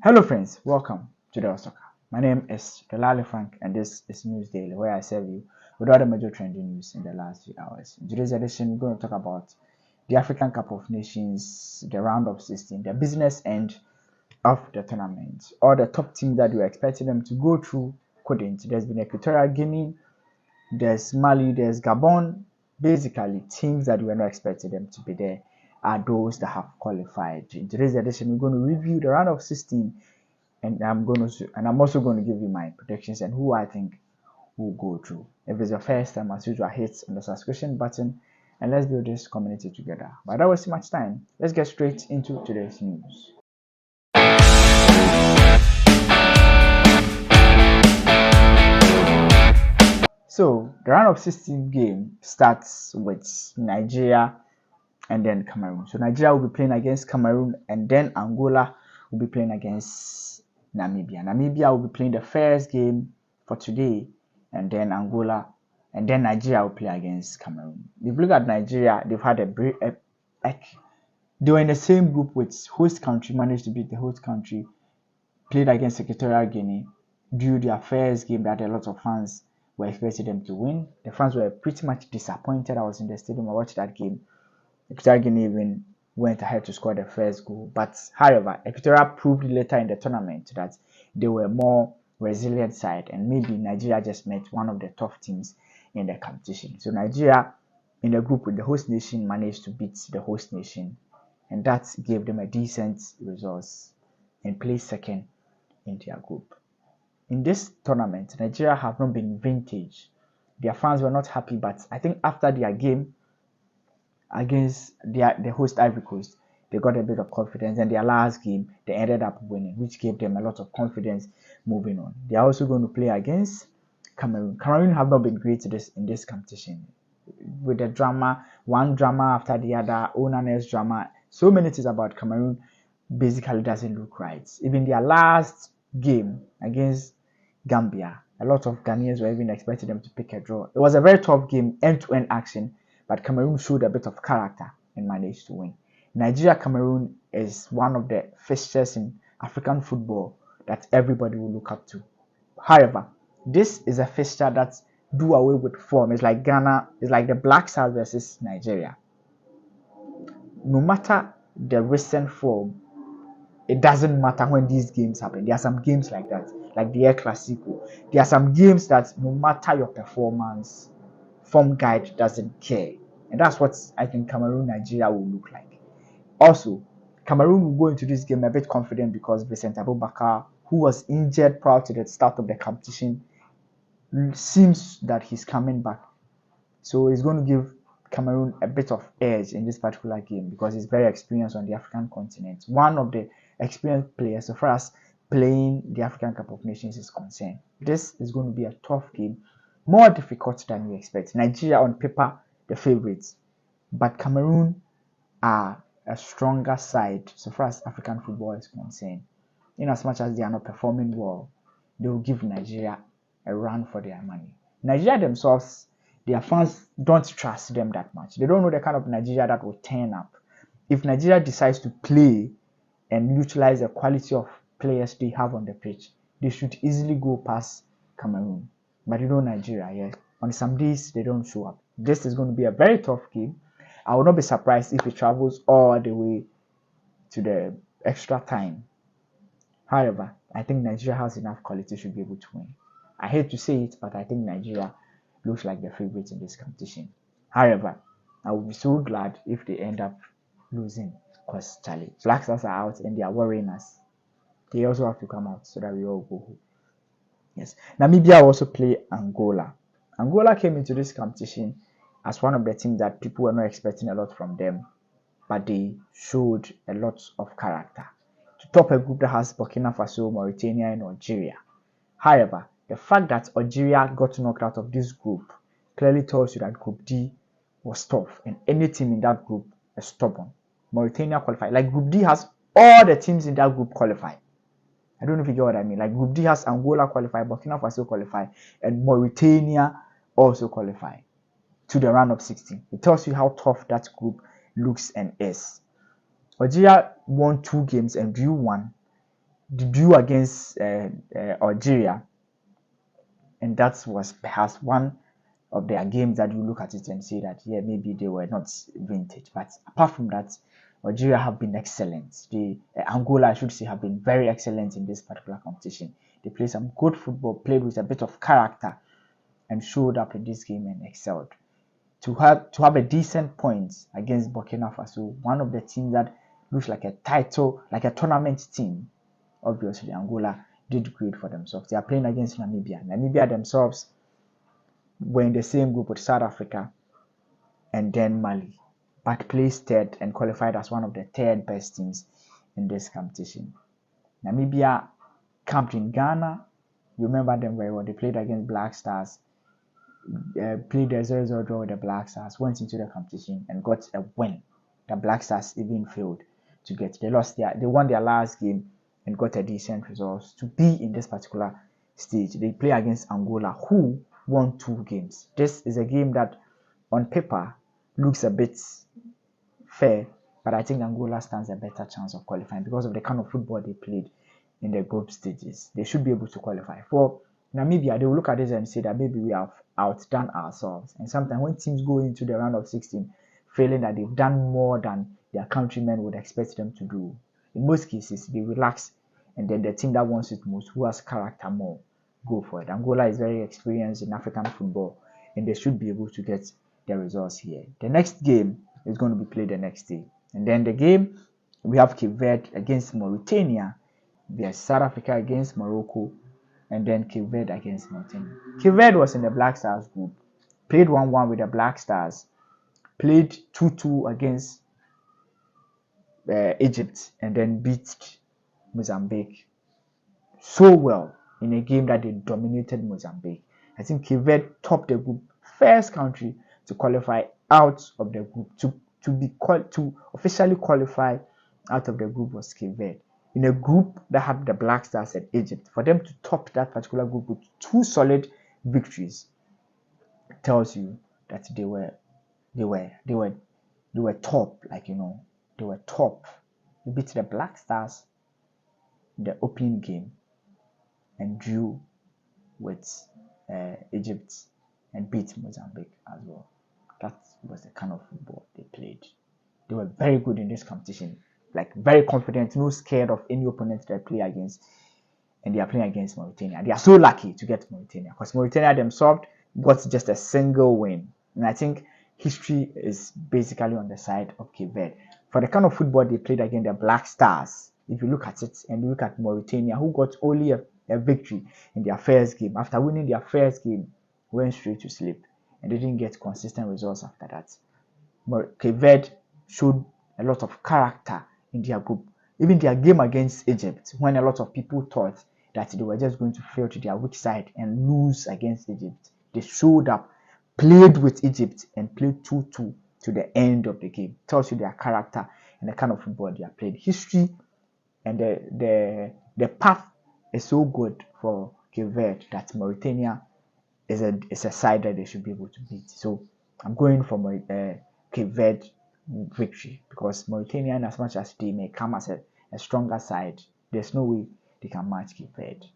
Hello friends, welcome to the Soccer. My name is Delali Frank and this is News Daily, where I serve you with all the major trending news in the last few hours. In today's edition, we're going to talk about the African Cup of Nations, the round of 16, the business end of the tournament. All the top teams that we were expecting them to go through couldn't. There's been Equatorial Guinea, there's Mali, there's Gabon. Basically, teams that we were not expecting them to be there are those that have qualified. In today's edition, we're going to review the round of 16, and I'm also going to give you my predictions and who I think will go through. If it's your first time, as usual, hit on the subscription button and let's build this community together. Without wasting much time, let's get straight into today's news. So the round of 16 game starts with Nigeria and then Cameroon. So Nigeria will be playing against Cameroon, and then Angola will be playing against Namibia. Namibia will be playing the first game for today, and then Angola, and then Nigeria will play against Cameroon. If you look at Nigeria, they've had they were in the same group with host country, managed to beat the host country, played against Equatorial Guinea, drew their first game that a lot of fans were expecting them to win. The fans were pretty much disappointed. I was in the stadium, I watched that game. Equatorial Guinea even went ahead to score the first goal. But however, Equatorial proved later in the tournament that they were more resilient side, and maybe Nigeria just met one of the tough teams in the competition. So Nigeria, in the group with the host nation, managed to beat the host nation, and that gave them a decent result and placed second in their group. In this tournament, Nigeria have not been vintage. Their fans were not happy, but I think after their game against the host Ivory Coast, they got a bit of confidence, and their last game they ended up winning, which gave them a lot of confidence moving on. They are also going to play against Cameroon. Cameroon have not been great in this competition, with the drama, one drama after the other, owners drama. So many things about Cameroon basically doesn't look right. Even their last game against Gambia, a lot of Ghanaians were even expecting them to pick a draw. It was a very tough game, end-to-end action, but Cameroon showed a bit of character and managed to win. Nigeria-Cameroon is one of the fixtures in African football that everybody will look up to. However, this is a fixture that do away with form. It's like Ghana, it's like the Black Stars versus Nigeria. No matter the recent form, it doesn't matter when these games happen. There are some games like that, like the Air Clasico. There are some games that no matter your performance, form guide doesn't care. And that's what I think Cameroon Nigeria will look like. Also, Cameroon will go into this game a bit confident because Vincent Abubakar, who was injured prior to the start of the competition, seems that he's coming back. So he's going to give Cameroon a bit of edge in this particular game because he's very experienced on the African continent. One of the experienced players so far as playing the African Cup of Nations is concerned. This is going to be a tough game, more difficult than we expect. Nigeria on paper, the favorites, but Cameroon are a stronger side so far as African football is concerned. In as much as they are not performing well, they will give Nigeria a run for their money. Nigeria themselves, their fans don't trust them that much. They don't know the kind of Nigeria that will turn up. If Nigeria decides to play and utilize the quality of players they have on the pitch, they should easily go past Cameroon. But you know Nigeria, yeah, on some days they don't show up. This is going to be a very tough game. I will not be surprised if it travels all the way to the extra time. However, I think Nigeria has enough quality to be able to win. I hate to say it, but I think Nigeria looks like the favorites in this competition. However, I will be so glad if they end up losing, because Charlie, Black Stars are out and they are worrying us. They also have to come out so that we all go home. Yes, Namibia also play Angola. Angola came into this competition as one of the teams that people were not expecting a lot from them, but they showed a lot of character to top a group that has Burkina Faso, Mauritania, and Algeria. However, the fact that Algeria got knocked out of this group clearly tells you that Group D was tough, and any team in that group is stubborn. Mauritania qualified. Like Group D has all the teams in that group qualified. I don't know if you get what I mean. Like Group D has Angola qualified, Burkina Faso qualified, and Mauritania also qualified to the round of 16. It tells you how tough that group looks and is. Algeria won 2 games and drew 1. the duel against Algeria, and that was perhaps one of their games that you look at it and say that, yeah, maybe they were not vintage. But apart from that, Algeria have been excellent. Angola, I should say, have been very excellent in this particular competition. They played some good football, played with a bit of character, and showed up in this game and excelled. To have a decent point against Burkina Faso, one of the teams that looks like a title, like a tournament team. Obviously, Angola did great for themselves. They are playing against Namibia. Namibia themselves were in the same group with South Africa and then Mali, but placed third and qualified as one of the third best teams in this competition. Namibia camped in Ghana. You remember them very well. They played against Black Stars, played a 0-0 draw with the Black Stars, went into the competition and got a win. The Black Stars even failed to get. They won their last game and got a decent result to be in this particular stage. They play against Angola, who won 2 games. This is a game that on paper looks a bit fair, but I think Angola stands a better chance of qualifying because of the kind of football they played in the group stages. They should be able to qualify. For Namibia, they will look at this and say that maybe we have outdone ourselves. And sometimes when teams go into the round of 16 feeling that they've done more than their countrymen would expect them to do, in most cases they relax, and then the team that wants it most, who has character more, go for it. Angola is very experienced in African football, and they should be able to get the results here. The next game is going to be played the next day, and then the game we have Cape Verde against Mauritania, there's South Africa against Morocco, and then Cape Verde against Mauritania. Cape Verde was in the Black Stars group, played 1-1 with the Black Stars, played 2-2 against Egypt, and then beat Mozambique so well in a game that they dominated Mozambique. I think Cape Verde topped the group, first country to qualify out of the group, to officially qualify out of the group was Cape Verde. In a group that had the Black Stars and Egypt, for them to top that particular group with 2 solid victories tells you that they were top, they were top. They beat the Black Stars in the opening game and drew with Egypt and beat Mozambique as well. That was the kind of football they played. They were very good in this competition, like very confident, no scared of any opponent they play against, and they are playing against Mauritania. They are so lucky to get Mauritania because Mauritania themselves got just a single win, and I think history is basically on the side of Cape Verde. For the kind of football they played against the Black Stars, if you look at it and you look at Mauritania, who got only a victory in their first game, after winning their first game, went straight to sleep and they didn't get consistent results after that. Cape Verde showed a lot of character in their group. Even their game against Egypt, when a lot of people thought that they were just going to fail to their weak side and lose against Egypt, they showed up, played with Egypt, and played 2-2 to the end of the game. Tells you their character and the kind of football they have played. History and the path is so good for Cape Verde that Mauritania is a side that they should be able to beat. So I'm going for Cape Verde victory because Mauritania, as much as they may come as a stronger side, there's no way they can match Cape Verde.